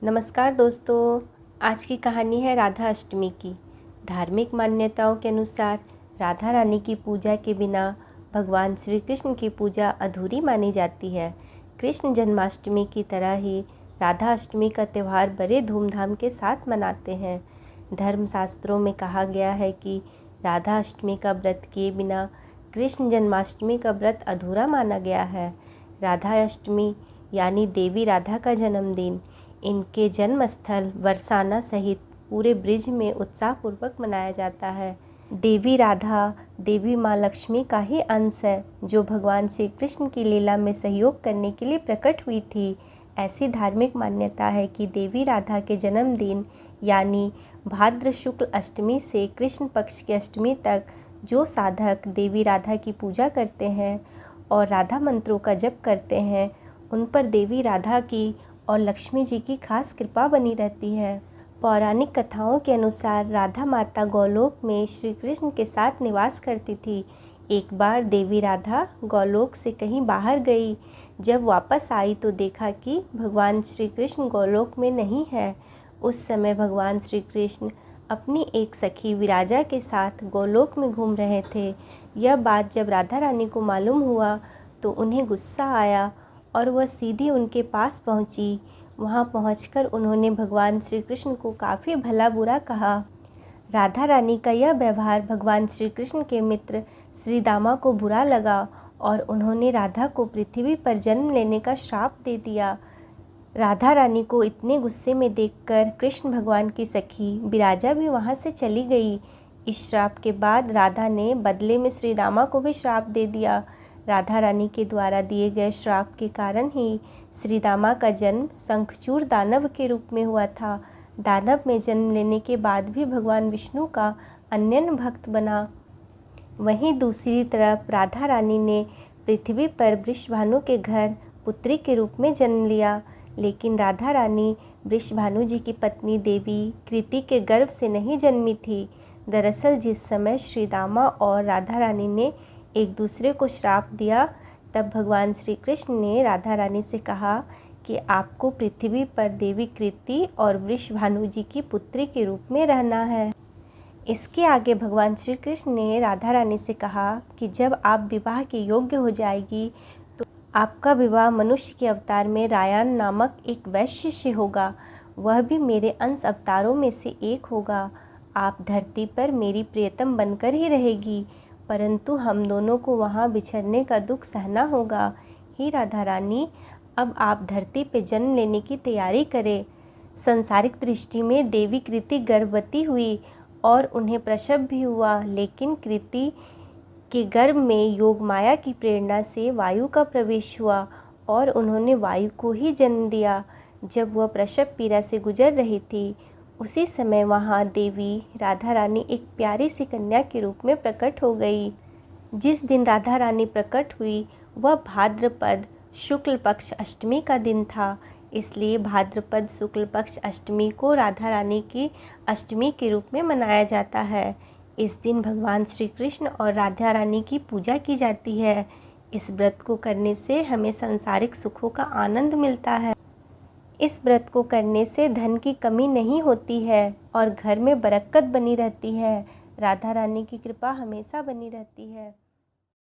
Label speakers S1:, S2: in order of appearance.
S1: नमस्कार दोस्तों, आज की कहानी है राधा अष्टमी की। धार्मिक मान्यताओं के अनुसार राधा रानी की पूजा के बिना भगवान श्री कृष्ण की पूजा अधूरी मानी जाती है। कृष्ण जन्माष्टमी की तरह ही राधा अष्टमी का त्यौहार बड़े धूमधाम के साथ मनाते हैं। धर्मशास्त्रों में कहा गया है कि राधा अष्टमी का व्रत किए बिना कृष्ण जन्माष्टमी का व्रत अधूरा माना गया है। राधा अष्टमी यानी देवी राधा का जन्मदिन इनके जन्म स्थल बरसाना सहित पूरे ब्रिज में उत्साहपूर्वक मनाया जाता है। देवी राधा देवी माँ लक्ष्मी का ही अंश है, जो भगवान श्री कृष्ण की लीला में सहयोग करने के लिए प्रकट हुई थी। ऐसी धार्मिक मान्यता है कि देवी राधा के जन्मदिन यानी भाद्र शुक्ल अष्टमी से कृष्ण पक्ष की अष्टमी तक जो साधक देवी राधा की पूजा करते हैं और राधा मंत्रों का जप करते हैं, उन पर देवी राधा की और लक्ष्मी जी की खास कृपा बनी रहती है। पौराणिक कथाओं के अनुसार राधा माता गोलोक में श्री कृष्ण के साथ निवास करती थी। एक बार देवी राधा गोलोक से कहीं बाहर गई। जब वापस आई तो देखा कि भगवान श्री कृष्ण गोलोक में नहीं है। उस समय भगवान श्री कृष्ण अपनी एक सखी विराजा के साथ गोलोक में घूम रहे थे। यह बात जब राधा रानी को मालूम हुआ तो उन्हें गुस्सा आया और वह सीधी उनके पास पहुंची। वहां पहुंचकर उन्होंने भगवान श्री कृष्ण को काफ़ी भला बुरा कहा। राधा रानी का यह व्यवहार भगवान श्री कृष्ण के मित्र श्री दामा को बुरा लगा और उन्होंने राधा को पृथ्वी पर जन्म लेने का श्राप दे दिया। राधा रानी को इतने गुस्से में देखकर कृष्ण भगवान की सखी विराजा भी वहां से चली गई। इस श्राप के बाद राधा ने बदले में श्री दामा को भी श्राप दे दिया। राधा रानी के द्वारा दिए गए श्राप के कारण ही श्री दामा का जन्म शंखचूड़ दानव के रूप में हुआ था। दानव में जन्म लेने के बाद भी भगवान विष्णु का अनन्य भक्त बना। वहीं दूसरी तरफ राधा रानी ने पृथ्वी पर वृषभानु के घर पुत्री के रूप में जन्म लिया, लेकिन राधा रानी वृषभानु जी की पत्नी देवी कृति के गर्भ से नहीं जन्मी थी। दरअसल जिस समय श्री दामा और राधा रानी ने एक दूसरे को श्राप दिया, तब भगवान श्री कृष्ण ने राधा रानी से कहा कि आपको पृथ्वी पर देवी कृति और वृषभानु जी की पुत्री के रूप में रहना है। इसके आगे भगवान श्री कृष्ण ने राधा रानी से कहा कि जब आप विवाह के योग्य हो जाएगी तो आपका विवाह मनुष्य के अवतार में रायन नामक एक वैश्य से होगा। वह भी मेरे अंश अवतारों में से एक होगा। आप धरती पर मेरी प्रियतम बनकर ही रहेगी, परंतु हम दोनों को वहाँ बिछड़ने का दुख सहना होगा। हे राधा रानी, अब आप धरती पे जन्म लेने की तैयारी करें। संसारिक दृष्टि में देवी कृति गर्भवती हुई और उन्हें प्रसव भी हुआ, लेकिन कृति के गर्भ में योग माया की प्रेरणा से वायु का प्रवेश हुआ और उन्होंने वायु को ही जन्म दिया। जब वह प्रसव पीड़ा से गुजर रही थी, उसी समय वहाँ देवी राधा रानी एक प्यारी सी कन्या के रूप में प्रकट हो गई। जिस दिन राधा रानी प्रकट हुई वह भाद्रपद शुक्ल पक्ष अष्टमी का दिन था, इसलिए भाद्रपद शुक्ल पक्ष अष्टमी को राधा रानी की अष्टमी के रूप में मनाया जाता है। इस दिन भगवान श्री कृष्ण और राधा रानी की पूजा की जाती है। इस व्रत को करने से हमें सांसारिक सुखों का आनंद मिलता है। इस व्रत को करने से धन की कमी नहीं होती है और घर में बरकत बनी रहती है। राधा रानी की कृपा हमेशा बनी रहती है।